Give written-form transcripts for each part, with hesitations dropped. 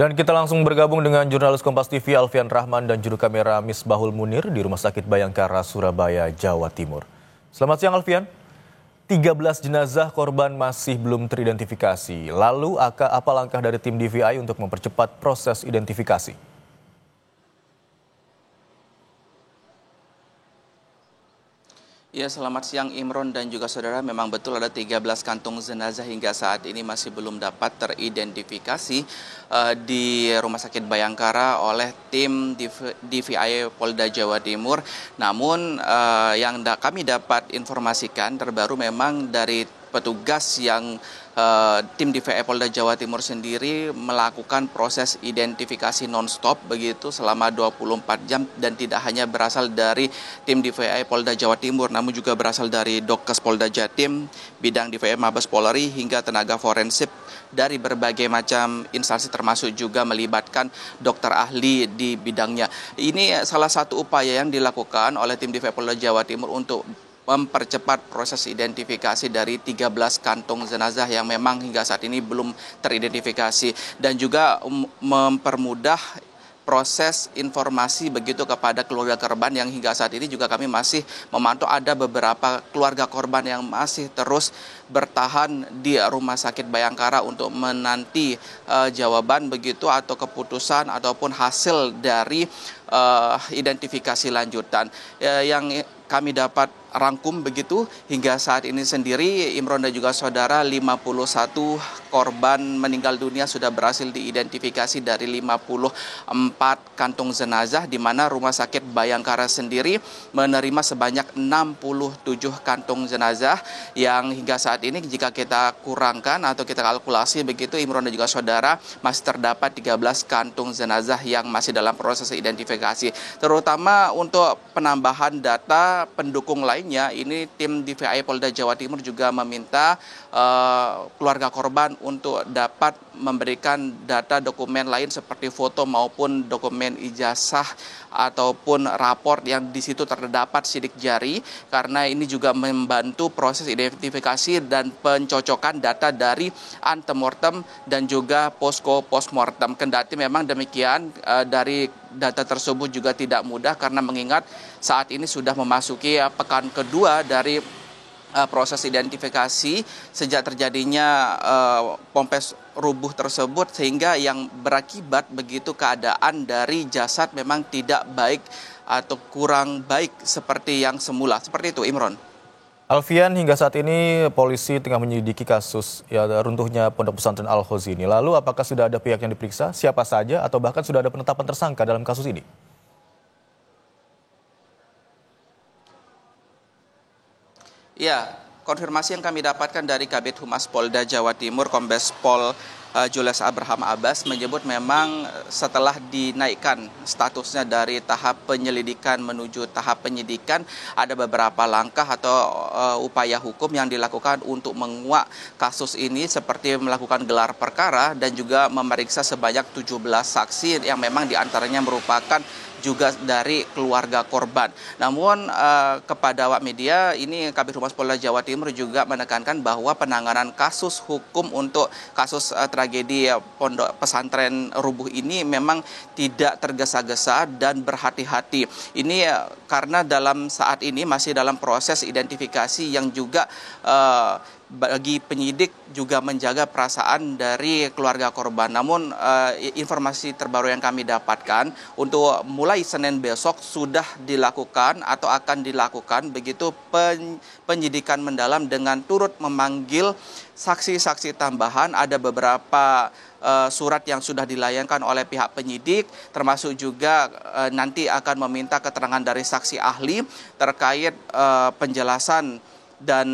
Dan kita langsung bergabung dengan jurnalis Kompas TV Alfian Rahman dan juru kamera Misbahul Munir di Rumah Sakit Bayangkara, Surabaya, Jawa Timur. Selamat siang Alfian. 13 jenazah korban masih belum teridentifikasi. Lalu apa langkah dari tim DVI untuk mempercepat proses identifikasi? Ya, selamat siang Imron dan juga saudara. Memang betul ada 13 kantung jenazah hingga saat ini masih belum dapat teridentifikasi di Rumah Sakit Bayangkara oleh tim DVI Polda Jawa Timur. Namun yang kami dapat informasikan terbaru memang dari petugas yang tim DVI Polda Jawa Timur sendiri melakukan proses identifikasi non-stop begitu selama 24 jam dan tidak hanya berasal dari tim DVI Polda Jawa Timur namun juga berasal dari Dokkes Polda Jatim, bidang DVI Mabes Polri hingga tenaga forensik dari berbagai macam instansi termasuk juga melibatkan dokter ahli di bidangnya. Ini salah satu upaya yang dilakukan oleh tim DVI Polda Jawa Timur untuk mempercepat proses identifikasi dari 13 kantong jenazah yang memang hingga saat ini belum teridentifikasi dan juga mempermudah proses informasi begitu kepada keluarga korban yang hingga saat ini juga kami masih memantau ada beberapa keluarga korban yang masih terus bertahan di Rumah Sakit Bayangkara untuk menanti jawaban begitu atau keputusan ataupun hasil dari identifikasi lanjutan yang kami dapat rangkum begitu hingga saat ini sendiri Imron dan juga saudara 51 korban meninggal dunia sudah berhasil diidentifikasi dari 54 kantung jenazah di mana Rumah Sakit Bayangkara sendiri menerima sebanyak 67 kantung jenazah yang hingga saat ini jika kita kurangkan atau kita kalkulasi begitu Imron dan juga saudara masih terdapat 13 kantung jenazah yang masih dalam proses identifikasi terutama untuk penambahan data pendukung lainnya. Ini tim DVI Polda Jawa Timur juga meminta keluarga korban untuk dapat memberikan data dokumen lain seperti foto maupun dokumen ijazah ataupun raport yang di situ terdapat sidik jari karena ini juga membantu proses identifikasi dan pencocokan data dari antemortem dan juga posko postmortem. Kendati memang demikian dari data tersebut juga tidak mudah karena mengingat saat ini sudah memasuki pekan kedua dari proses identifikasi sejak terjadinya pompes rubuh tersebut sehingga yang berakibat begitu keadaan dari jasad memang tidak baik atau kurang baik seperti yang semula. Seperti itu Imron. Alfian, hingga saat ini polisi tengah menyelidiki kasus runtuhnya Pondok Pesantren Al-Khozi ini. Lalu apakah sudah ada pihak yang diperiksa, siapa saja atau bahkan sudah ada penetapan tersangka dalam kasus ini? Ya, konfirmasi yang kami dapatkan dari Kabid Humas Polda Jawa Timur, Kombes Pol Jules Abraham Abbas menyebut memang setelah dinaikkan statusnya dari tahap penyelidikan menuju tahap penyidikan ada beberapa langkah atau upaya hukum yang dilakukan untuk menguak kasus ini seperti melakukan gelar perkara dan juga memeriksa sebanyak 17 saksi yang memang diantaranya merupakan juga dari keluarga korban. Namun kepada awak media ini Kabid Humas Polda Jawa Timur juga menekankan bahwa penanganan kasus hukum untuk kasus tragedi Pondok Pesantren rubuh ini memang tidak tergesa-gesa dan berhati-hati. Ini karena dalam saat ini masih dalam proses identifikasi yang juga bagi penyidik juga menjaga perasaan dari keluarga korban. Namun informasi terbaru yang kami dapatkan untuk mulai Senin besok sudah dilakukan atau akan dilakukan begitu penyidikan mendalam dengan turut memanggil saksi-saksi tambahan. Ada beberapa surat yang sudah dilayangkan oleh pihak penyidik termasuk juga nanti akan meminta keterangan dari saksi ahli terkait penjelasan dan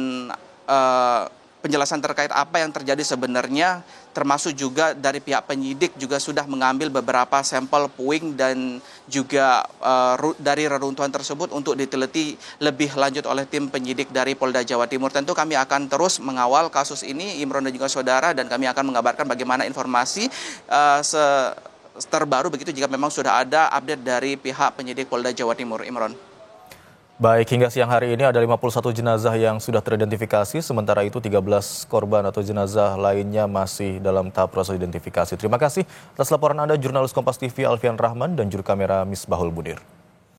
penjelasan terkait apa yang terjadi sebenarnya termasuk juga dari pihak penyidik juga sudah mengambil beberapa sampel puing dan juga dari reruntuhan tersebut untuk diteliti lebih lanjut oleh tim penyidik dari Polda Jawa Timur. Tentu kami akan terus mengawal kasus ini Imron dan juga saudara dan kami akan mengabarkan bagaimana informasi terbaru begitu jika memang sudah ada update dari pihak penyidik Polda Jawa Timur. Imron. Baik, hingga siang hari ini ada 51 jenazah yang sudah teridentifikasi, sementara itu 13 korban atau jenazah lainnya masih dalam tahap proses identifikasi. Terima kasih atas laporan Anda, jurnalis Kompas TV Alfian Rahman dan juru kamera Misbahul Munir.